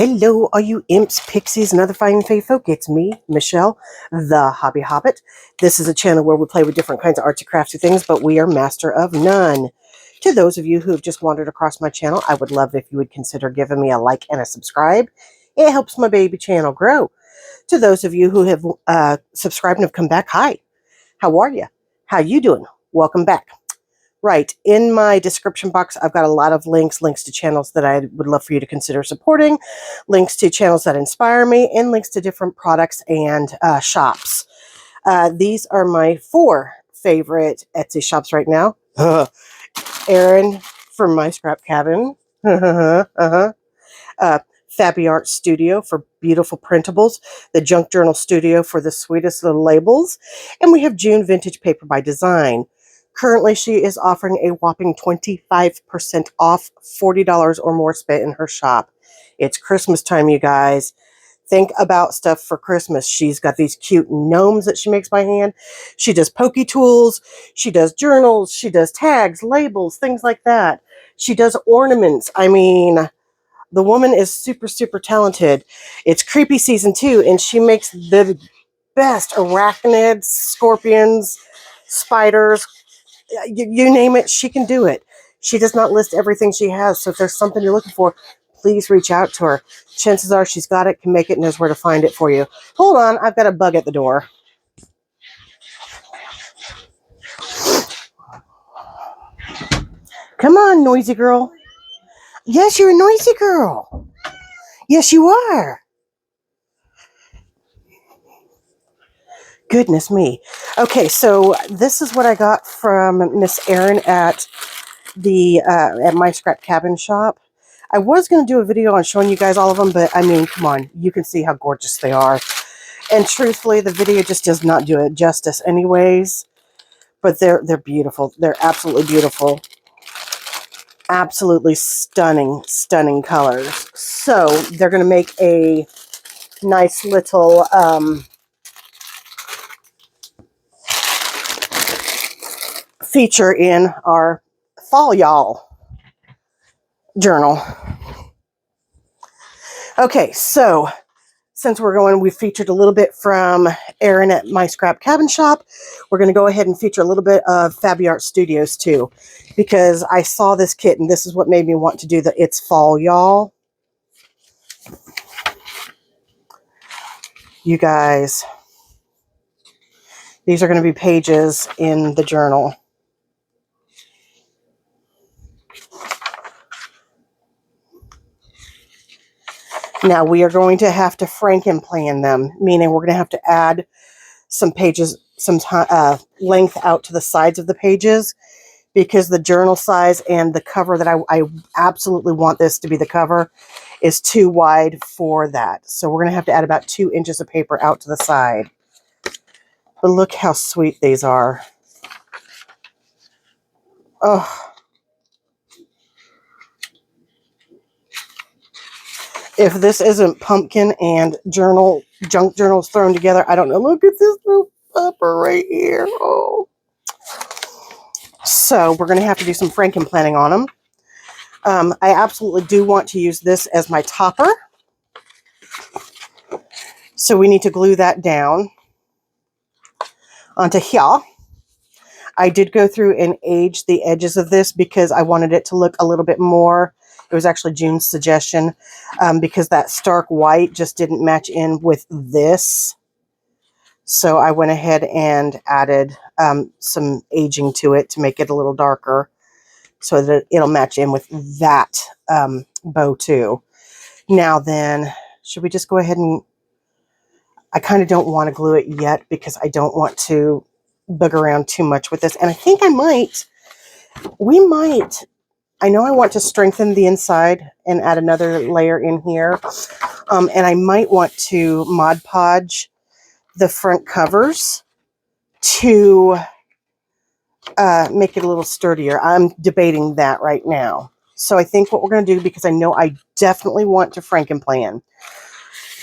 Hello, all you imps, pixies, and other fine fae folk. It's me, Michelle, the Hobby Hobbit. This is a channel where we play with different kinds of artsy craftsy things, but we are master of none. To those of you who have just wandered across my channel, I would love if you would consider giving me a like and a subscribe. It helps my baby channel grow. To those of you who have subscribed and have come back, hi. How are you? How you doing? Welcome back. Right, in my description box, I've got a lot of links to channels that I would love for you to consider supporting, links to channels that inspire me, and links to different products and shops. These are my 4 favorite Etsy shops right now. Erin from My Scrap Cabin. Fabby Art Studio for beautiful printables. The Junk Journal Studio for the sweetest little labels. And we have June Vintage Paper by Design. Currently, she is offering a whopping 25% off, $40 or more spent in her shop. It's Christmas time, you guys. Think about stuff for Christmas. She's got these cute gnomes that she makes by hand. She does pokey tools. She does journals. She does tags, labels, things like that. She does ornaments. I mean, the woman is super, super talented. It's creepy season 2, and she makes the best arachnids, scorpions, spiders, you name it, she can do it. She does not list everything she has, so if there's something you're looking for, please reach out to her. Chances are she's got it, can make it, knows where to find it for you. Hold on, I've got a bug at the door. Come on, noisy girl. Yes, you're a noisy girl. Yes, you are. Goodness me. Okay, so this is what I got from Miss Erin at the at My Scrap Cabin shop. I was going to do a video on showing you guys all of them, but I mean, come on, you can see how gorgeous they are. And truthfully, the video just does not do it justice anyways. But they're beautiful. They're absolutely beautiful. Absolutely stunning, stunning colors. So they're going to make a nice little feature in our fall y'all journal. Okay, so since we featured a little bit from Erin at My Scrap Cabin Shop, we're going to go ahead and feature a little bit of Fabby Art Studios too, because I saw this kit and this is what made me want to do the It's Fall Y'all. You guys, these are going to be pages in the journal. Now we are going to have to Frankenplan them, meaning we're going to have to add some pages, some length out to the sides of the pages, because the journal size and the cover that I absolutely want this to be the cover is too wide for that. So we're going to have to add about 2 inches of paper out to the side. But look how sweet these are. Oh. If this isn't pumpkin and junk journals thrown together, I don't know. Look at this little pupper right here. Oh. So we're going to have to do some Frankenplanning on them. I absolutely do want to use this as my topper. So we need to glue that down onto here. I did go through and age the edges of this because I wanted it to look a little bit more. It was actually June's suggestion, because that stark white just didn't match in with this. So I went ahead and added some aging to it to make it a little darker so that it'll match in with that bow too. Now then, should we just go ahead and... I kind of don't want to glue it yet because I don't want to bug around too much with this. And I think we might... I know I want to strengthen the inside and add another layer in here. And I might want to Mod Podge the front covers to make it a little sturdier. I'm debating that right now. So I think what we're going to do, because I know I definitely want to Frankenplan.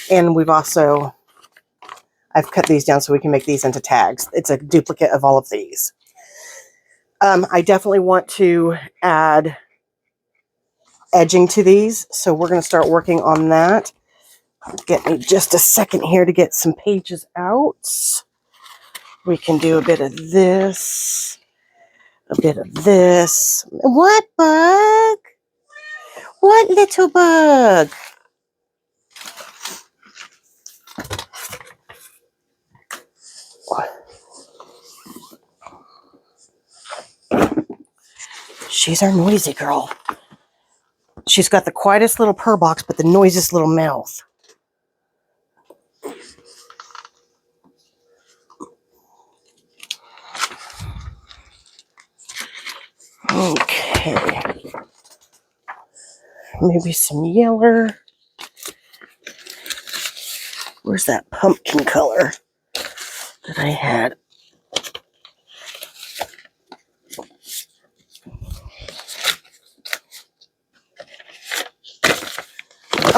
And I've cut these down so we can make these into tags. It's a duplicate of all of these. I definitely want to add edging to these. So we're going to start working on that. Get me just a second here to get some pages out. We can do a bit of this, a bit of this. What bug? What little bug? She's our noisy girl. She's got the quietest little purr box, but the noisiest little mouth. Okay. Maybe some yellow. Where's that pumpkin color that I had?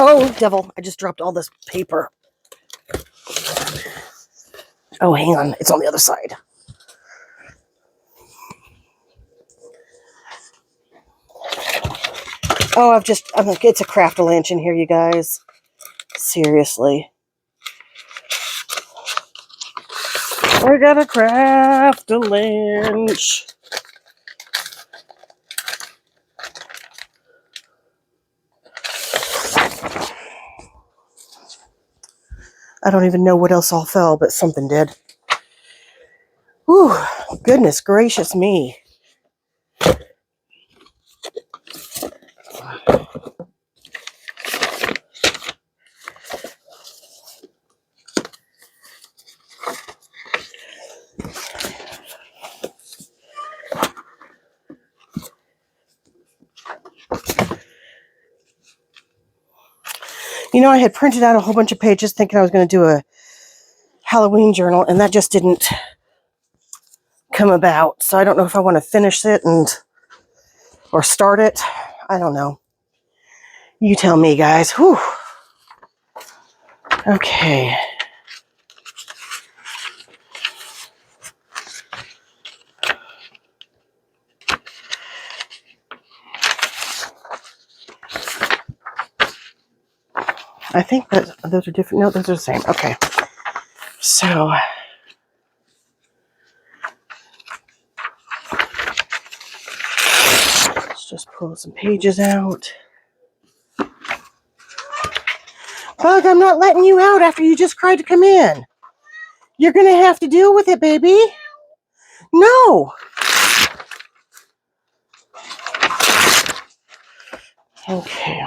Oh, devil. I just dropped all this paper. Oh, hang on. It's on the other side. Oh, it's a craft-a-lanch in here, you guys. Seriously. We got a craft-a-lanch. I don't even know what else all fell, but something did. Whew, goodness gracious me. You know, I had printed out a whole bunch of pages thinking I was going to do a Halloween journal, and that just didn't come about. So I don't know if I want to finish it or start it. I don't know. You tell me, guys. Whew. Okay. I think that those are different. No, those are the same. Okay. So let's just pull some pages out. Bug, I'm not letting you out after you just cried to come in. You're going to have to deal with it, baby. No. Okay.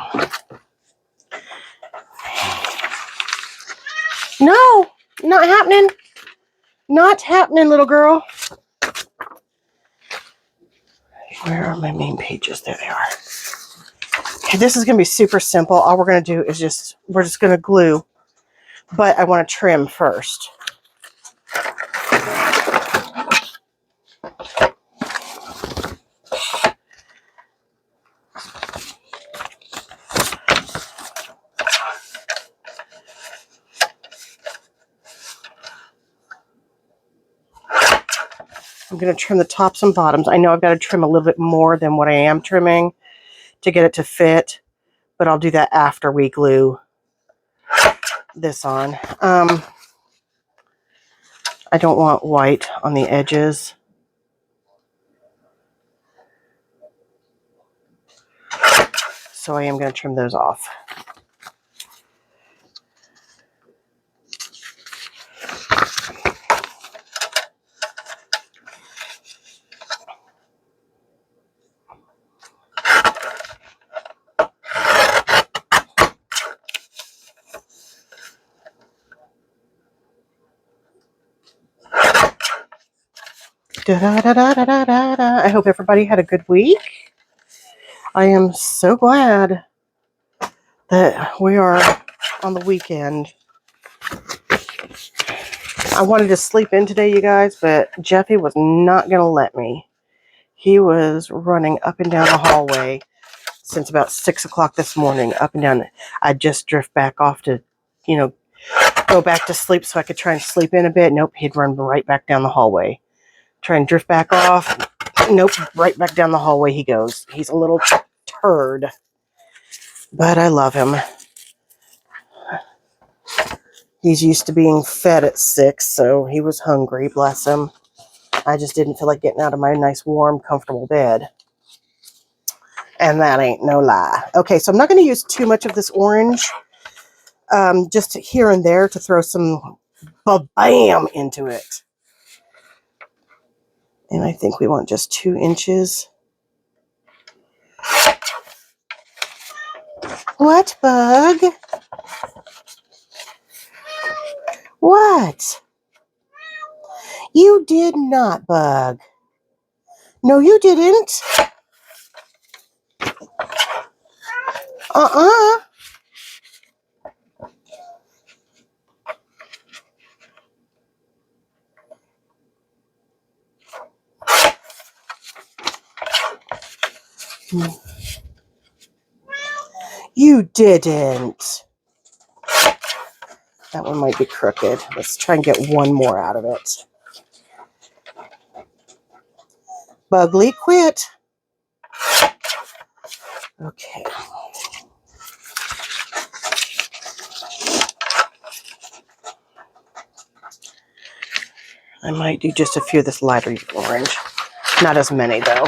No, not happening. Not happening, little girl. Where are my main pages? There they are. Okay, this is going to be super simple. All we're going to do is we're just going to glue, but I want to trim first. I'm going to trim the tops and bottoms. I know I've got to trim a little bit more than what I am trimming to get it to fit, but I'll do that after we glue this on. I don't want white on the edges. So I am going to trim those off. I hope everybody had a good week. I am so glad that we are on the weekend. I wanted to sleep in today, you guys, but Jeffy was not going to let me. He was running up and down the hallway since about 6 o'clock this morning, up and down. I just drift back off to, go back to sleep so I could try and sleep in a bit. Nope, he'd run right back down the hallway. Try and drift back off. Nope, right back down the hallway he goes. He's a little turd. But I love him. He's used to being fed at 6, so he was hungry, bless him. I just didn't feel like getting out of my nice, warm, comfortable bed. And that ain't no lie. Okay, so I'm not going to use too much of this orange. Just here and there to throw some ba-bam into it. And I think we want just 2 inches. What, Bug? What? You did not, Bug. No, you didn't. Uh-uh. You didn't. That one might be crooked. Let's try and get one more out of it. Bugly, quit. Okay. I might do just a few of this lighter orange. Not as many, though.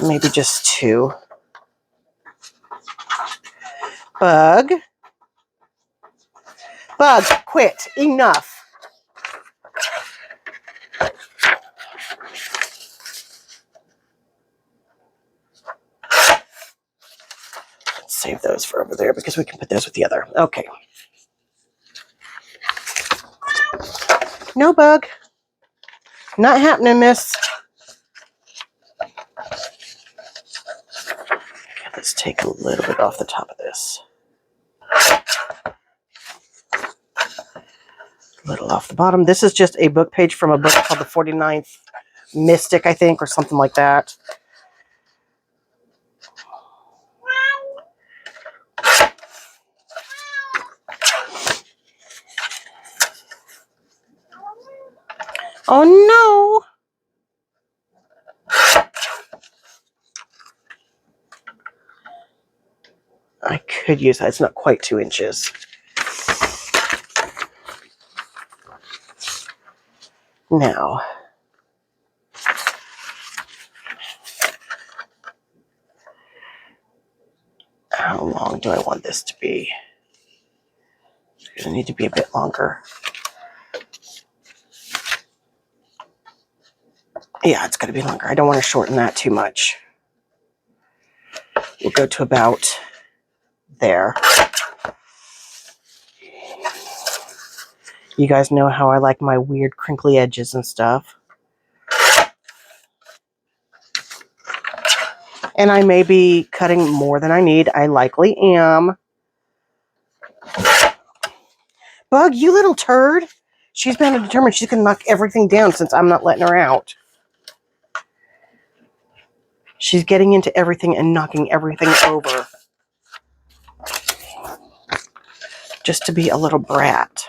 Maybe just 2. Bug. Bug, quit. Enough. Let's save those for over there because we can put those with the other. Okay. No, Bug. Not happening, miss. Okay, let's take a little bit off the top of this. A little off the bottom. This is just a book page from a book called The 49th Mystic, I think, or something like that. Oh, no. I could use that. It's not quite 2 inches. Now, how long do I want this to be? It's going to need to be a bit longer. Yeah, it's going to be longer. I don't want to shorten that too much. We'll go to about there. You guys know how I like my weird crinkly edges and stuff. And I may be cutting more than I need. I likely am. Bug, you little turd. She's been determined she's going to knock everything down since I'm not letting her out. She's getting into everything and knocking everything over. Just to be a little brat.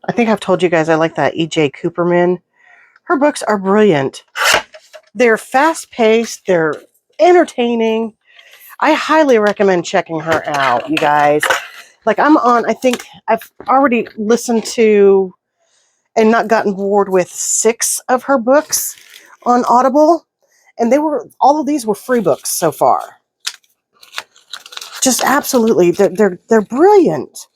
I think I've told you guys I like that E.J. Cooperman. Her books are brilliant. They're fast-paced. They're entertaining. I highly recommend checking her out, you guys. Like, I think I've already listened to and not gotten bored with 6 of her books on Audible. And all of these were free books so far. Just absolutely, they're brilliant.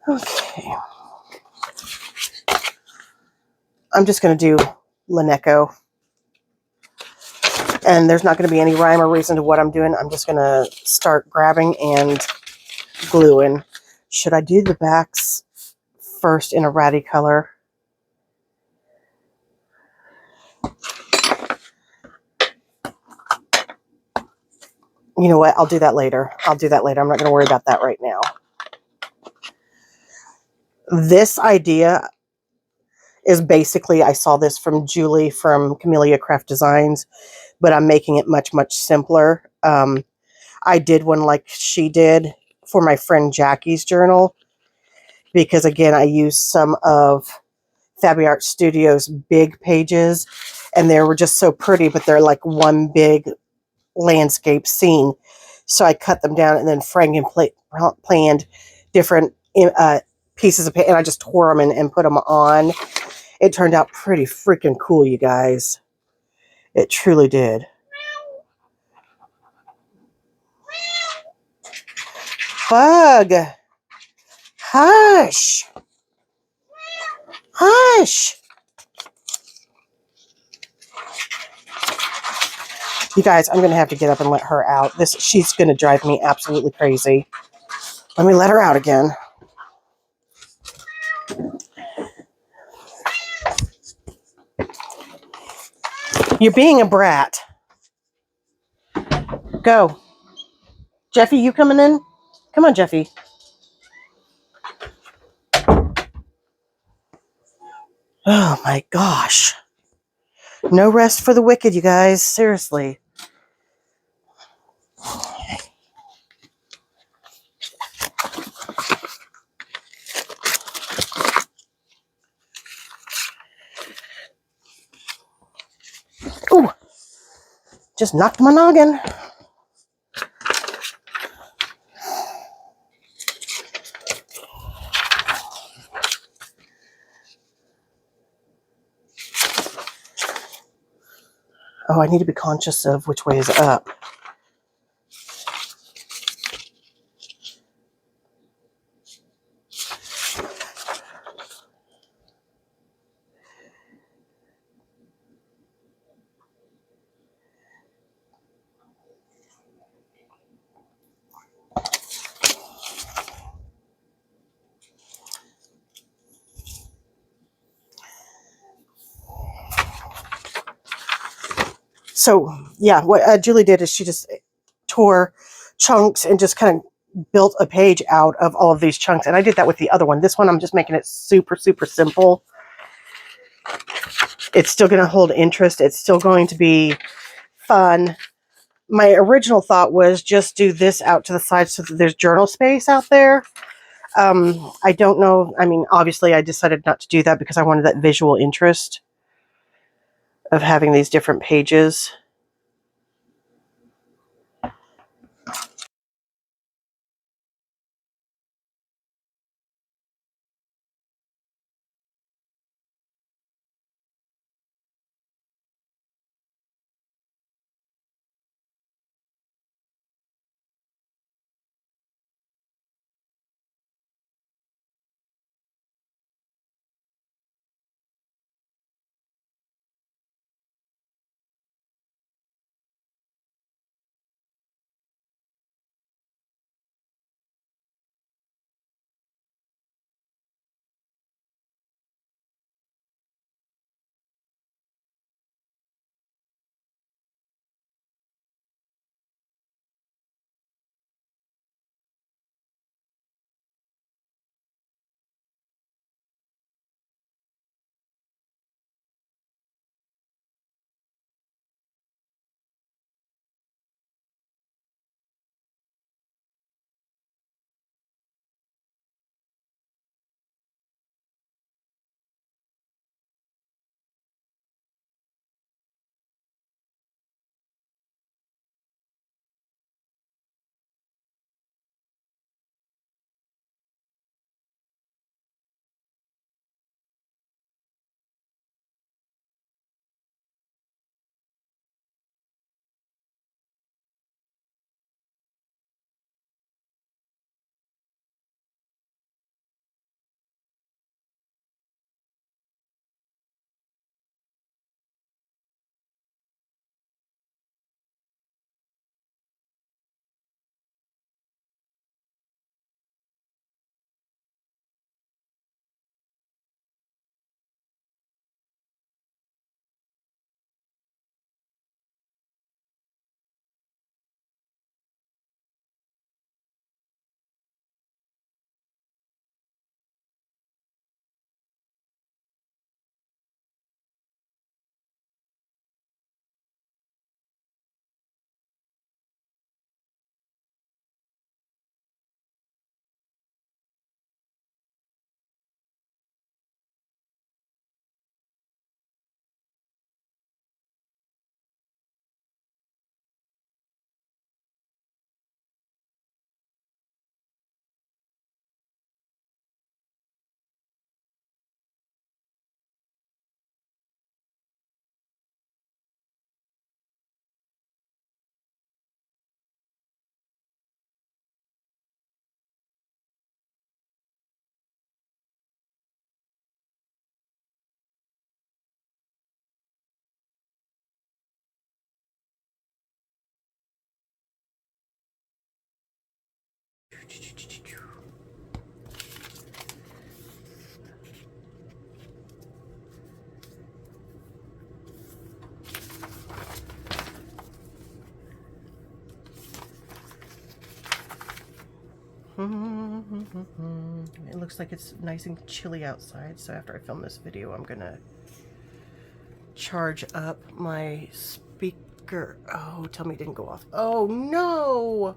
Okay. I'm just going to do Lineco. And there's not going to be any rhyme or reason to what I'm doing. I'm just going to start grabbing and gluing. Should I do the backs first in a ratty color? You know what? I'll do that later. I'm not going to worry about that right now. This idea is basically, I saw this from Julie from Camellia Craft Designs, but I'm making it much, much simpler. I did one like she did for my friend Jackie's journal, because again, I used some of Fabby Art Studios' big pages, and they were just so pretty, but they're like one big landscape scene. So I cut them down, and then planned different pieces of paper, and I just tore them and put them on. It turned out pretty freaking cool, you guys. It truly did. Bug! Hush! Hush! You guys, I'm going to have to get up and let her out. She's going to drive me absolutely crazy. Let me let her out again. You're being a brat. Go. Jeffy, you coming in? Come on, Jeffy. Oh my gosh. No rest for the wicked, you guys. Seriously. Ooh. Just knocked my noggin. Oh, I need to be conscious of which way is up. So, yeah, what Julie did is she just tore chunks and just kind of built a page out of all of these chunks. And I did that with the other one. This one, I'm just making it super, super simple. It's still going to hold interest. It's still going to be fun. My original thought was just do this out to the side so that there's journal space out there. I don't know. I mean, obviously, I decided not to do that because I wanted that visual interest of having these different pages. It looks like it's nice and chilly outside, so after I film this video, I'm gonna charge up my speaker. Oh, tell me it didn't go off. Oh no!